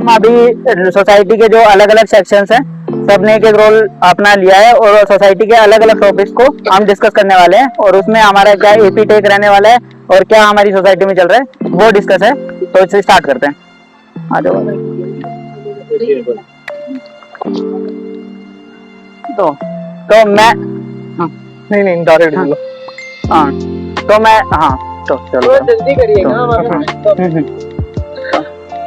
हम अभी सोसाइटी के जो अलग अलग सेक्शंस हैं सबने एक एक रोल अपना लिया है और सोसाइटी के अलग अलग टॉपिक्स को हम डिस्कस करने वाले हैं और उसमें हमारा क्या एपी टेक रहने वाला है और क्या हमारी सोसाइटी में चल रहा है वो डिस्कस है। तो इसे स्टार्ट करते हैं। आ जाओ। तो मैं नहीं डायरेक्ट बोलो। हाँ तो मैं हाँ तो चलो जल्दी करिएगा।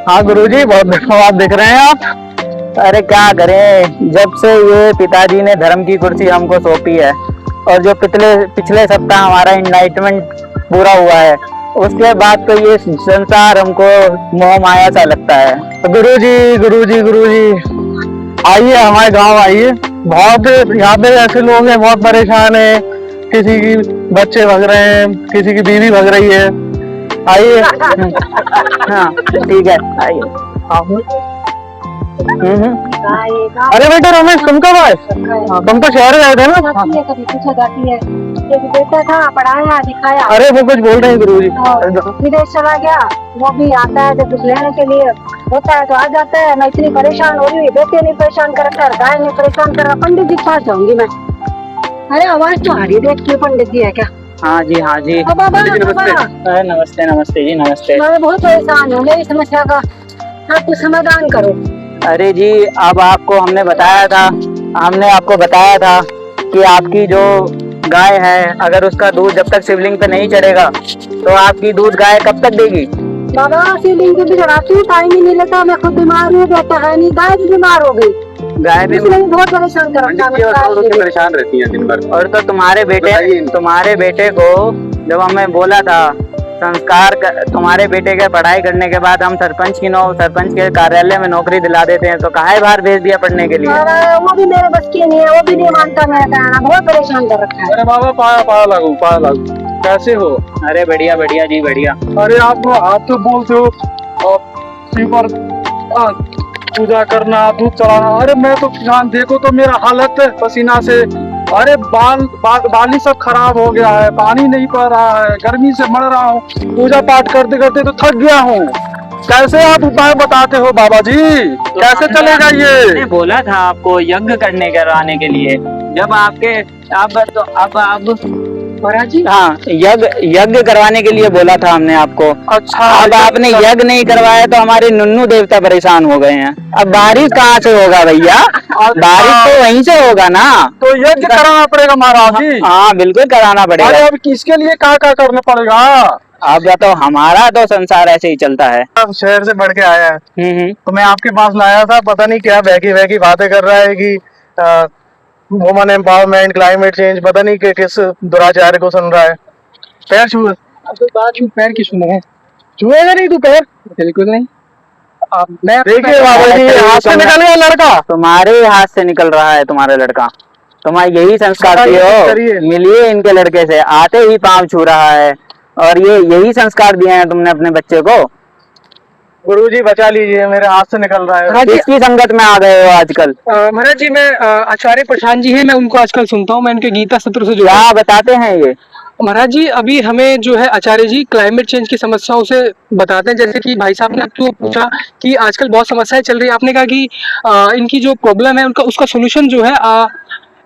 हाँ गुरुजी, बहुत धन्यवाद। देख रहे हैं आप। अरे क्या करें, जब से ये पिताजी ने धर्म की कुर्सी हमको सौंपी है और जो पिछले सप्ताह हमारा इनलाइटमेंट पूरा हुआ है उसके बाद तो ये संसार हमको मोह माया सा लगता है। तो गुरुजी आइए हमारे गांव आइए। बहुत यहाँ पे ऐसे लोग हैं बहुत परेशान है, किसी की बच्चे भग रहे हैं, किसी की बीवी भग रही है। आइए। हाँ ठीक है आइए। अरे बेटा रमेश, तुम कब आए? तुम तो शहर गए थे ना? कभी पूछा जाती है। एक बेटा था, पढ़ाया दिखाया। अरे वो कुछ बोल रहे हैं गुरुजी। विदेश चला गया, वो भी आता है जब कुछ लेने के लिए होता है तो आ जाता है। मैं इतनी परेशान हो रही हूँ, बेटे ने परेशान कर रखा है, गाय ने परेशान कर रखा। पंडित जी के पास जाऊंगी मैं। अरे आवाज तो आ रही, देखिए पंडित जी है क्या? हाँ जी हाँ जी। नमस्ते नमस्ते जी नमस्ते। मैं बहुत परेशान हूँ, मेरी समस्या का आप कुछ समाधान करो। अरे जी अब हमने आपको बताया था कि आपकी जो गाय है अगर उसका दूध जब तक शिवलिंग पे नहीं चढ़ेगा तो आपकी दूध गाय कब तक देगी? बाबा शिवलिंग पे भी चढ़ाती हूँ, टाइम ही नहीं लेता। मैं खुद बीमार हूँ, बेटा है नहीं, गाय भी बीमार हो गई। गाय भी बहुत परेशान कर रखा है। परेशान रहती है दिन भर। और तो तुम्हारे बेटे को जब हमें बोला था तुम्हारे बेटे के पढ़ाई करने के बाद हम सरपंच के कार्यालय में नौकरी दिला देते हैं तो काहे बाहर भेज दिया पढ़ने के लिए? वो भी मेरे बस की नहीं है, वो भी नहीं मानता मेरा कहना। बहुत परेशान कर रखा है। अरे बाबा पाया लागू। कैसे हो? अरे बढ़िया बढ़िया जी बढ़िया। अरे आप तो बोलते हो शिव पर पूजा करना, दूध चढ़ाना। अरे मैं तो किसान, देखो तो मेरा हालत पसीना से। अरे बाल ही सब खराब हो गया है, पानी नहीं पड़ रहा है, गर्मी से मर रहा हूँ। पूजा पाठ करते करते तो थक गया हूँ। कैसे आप उपाय बताते हो बाबा जी? तो कैसे चलेगा ये? मैंने बोला था आपको यज्ञ करवाने के लिए। जब महाराज जी हाँ यज्ञ करवाने के लिए बोला था हमने आपको। अच्छा अब आपने यज्ञ नहीं करवाया तो हमारे नुन्नू देवता परेशान हो गए हैं। अब बारिश कहाँ से होगा भैया? बारिश तो वहीं से होगा ना। तो यज्ञ कराना पड़ेगा महाराज जी। हाँ बिल्कुल कराना पड़ेगा। अरे अब किसके लिए क्या करना पड़ेगा? अब तो हमारा तो संसार ऐसे ही चलता है। अब शहर से बढ़ के आया है तो मैं आपके पास लाया था। पता नहीं क्या वैकी बातें कर रहा है कि वुमन एम्पावरमेंट, क्लाइमेट चेंज, पता नहीं किस दुराचार्य को सुन रहा है। पैर छू पैर की सुने छुएगा नहीं तू पैर? बिल्कुल नहीं। देखिए बाबा जी, हाथ से निकल गया लड़का। तुम्हारे हाथ से निकल रहा है तुम्हारा लड़का। तुम्हारे यही संस्कार दिए हो। मिलिए इनके लड़के से, आते ही पाँव छू रहा है और यही संस्कार दिए हैं तुमने अपने बच्चे को। गुरुजी बचा लीजिए, मेरे हाथ से निकल रहा है। किसकी संगत में आ गए हो आजकल? महाराज जी मैं आचार्य प्रशांत जी हैं, मैं उनको आजकल सुनता हूँ। मैं इनके गीता सत्र से जुड़ा। क्या बताते हैं ये? महाराज जी अभी हमें जो है आचार्य जी क्लाइमेट चेंज की समस्याओं से बताते हैं। जैसे कि भाई साहब ने आपको पूछा कि आजकल बहुत समस्याएं चल रही है, आपने कहा कि इनकी जो प्रॉब्लम है उसका सोल्यूशन जो है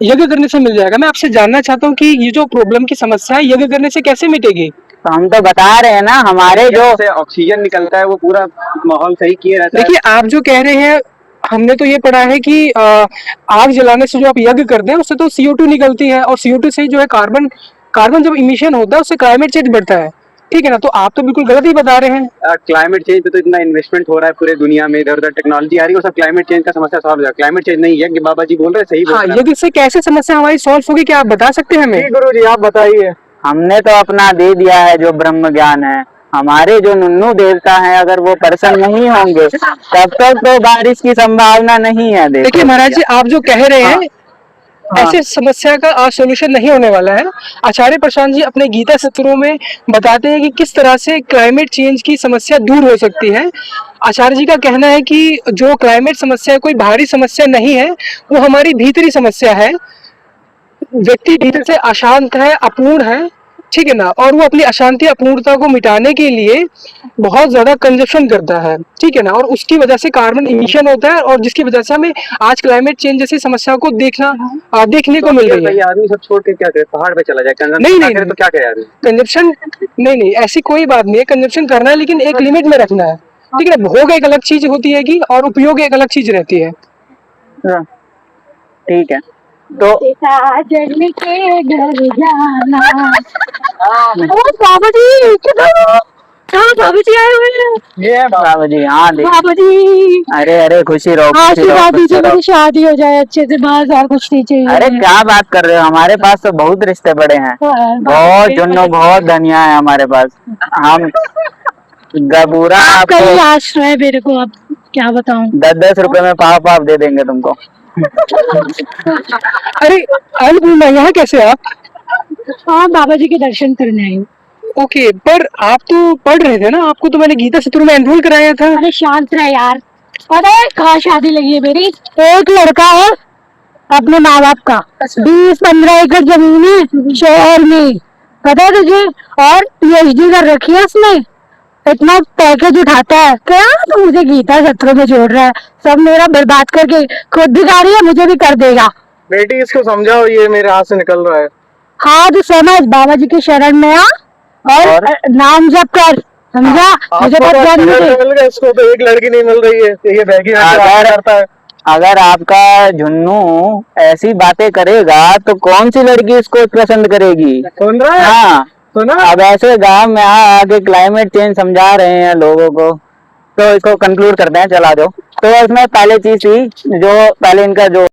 यज्ञ करने से मिल जाएगा। मैं आपसे जानना चाहता हूँ कि ये जो प्रॉब्लम की समस्या है यज्ञ करने से कैसे मिटेगी? तो हम तो बता रहे हैं ना, हमारे जो ऑक्सीजन निकलता है वो पूरा माहौल सही किए रहता है। देखिए आप जो कह रहे हैं, हमने तो ये पढ़ा है कि आग जलाने से जो आप यज्ञ करते हैं उससे तो CO2 निकलती है और CO2 से जो है कार्बन जब इमिशन होता है उससे क्लाइमेट चेंज बढ़ता है। ठीक है ना? तो आप तो बिल्कुल गलत ही बता रहे हैं। क्लाइमेट चेंज पे तो इतना इन्वेस्टमेंट हो रहा है पूरे दुनिया में, इधर उधर टेक्नोलॉजी आ रही है, सब क्लाइमेट चेंज का समस्या सॉल्व हो जाएगा। क्लाइमेट चेंज नहीं, यज्ञ बाबा जी बोल रहे हैं, सही बोल रहे हैं। यज्ञ से कैसे समस्या हमारी सॉल्व होगी, क्या आप बता सकते हैं हमें? गुरु जी आप बताइए। हमने तो अपना दे दिया है जो ब्रह्म ज्ञान है। हमारे जो नुन्नू देवता हैं अगर वो प्रसन्न नहीं होंगे तब तक तो बारिश की संभावना नहीं है। देखिए महाराज जी आप जो कह रहे हैं ऐसे समस्या का आज सोल्यूशन नहीं होने वाला है। आचार्य प्रशांत जी अपने गीता सत्रों में बताते हैं कि किस तरह से क्लाइमेट चेंज की समस्या दूर हो सकती है। आचार्य जी का कहना है कि जो क्लाइमेट समस्या कोई बाहरी समस्या नहीं है, वो हमारी भीतरी समस्या है। व्यक्ति भीतर से अशांत है, अपूर्ण है ठीक है ना, और वो अपनी अशांति अपूर्णता को मिटाने के लिए बहुत ज्यादा कंजप्शन करता है, ठीक है ना, और उसकी वजह से कार्बन इमिशन होता है, और जिसकी वजह से हमें आज क्लाइमेट चेंज जैसी समस्या को देखने को मिल रही है। ये आदमी सब छोड़ के क्या करे, पहाड़ पे चला जाए, कंजम्पशन नहीं, ना नहीं, करे तो क्या करे आदमी? कंजप्शन नहीं, ऐसी कोई बात नहीं है, कंजप्शन करना है लेकिन एक लिमिट में रखना है, ठीक है ना। भोग एक अलग चीज होती है कि और उपयोग एक अलग चीज रहती है। हाँ, ठीक है। तो साजन के घर जाना। ओ बाबा जी किधर हो? कहाँ बाबा जी आए हुए हैं? ये बाबा जी, हाँ देख, बाबा जी अरे खुशी रहो, खुशी रहो, आशीर्वाद खुशी दीजिए, रहो। मेरी शादी हो जाए अच्छे से, बस और कुछ नहीं चाहिए। अरे क्या बात कर रहे हो, हमारे पास तो बहुत रिश्ते पड़े हैं, बहुत जुन्नो, बहुत धनिया है हमारे पास। हम गबूरा आपका ही आपको आश्रय है मेरे को, अब क्या बताऊं। 10-10 रुपए में पाव पाव दे देंगे तुमको। अरे अन्नपूर्णा, यहाँ कैसे आप? हाँ बाबा जी के दर्शन करने आई हूँ। ओके, पर आप तो पढ़ रहे थे ना, आपको तो मैंने गीता सत्र में एनरोल कराया था। अरे शांत रहे यार, पता है कहाँ शादी लगी है मेरी? एक लड़का है अपने माँ बाप का, 20-15 एकड़ जमीन है शहर में, पता है तुझे, और PhD कर रखी है उसने, इतना पैकेज उठाता है। क्या तो मुझे गीता सत्रों में जोड़ रहा है, सब मेरा बर्बाद करके खुद भी गा रही है, मुझे भी कर देगा। बेटी इसको समझाओ, ये मेरे हाथ से निकल रहा है। हाँ तो समझ, बाबा जी के शरण में आ और नाम जप कर, समझा। मुझे आपको बहुत तो ज्ञान लड़का मिले। मिल गया, इसको तो एक लड़की नहीं मिल रही है, ये बैगी करता है। अगर आपका झुन्नू ऐसी बातें करेगा तो कौन सी लड़की इसको पसंद करेगी? सुन रहा है? हाँ, सुना? अब ऐसे गांव में आके क्लाइमेट चेंज समझा रहे हैं लोगों को, तो इसको कंक्लूड करते हैं, चला दो। तो इसमें पहले चीज थी, जो पहले इनका जो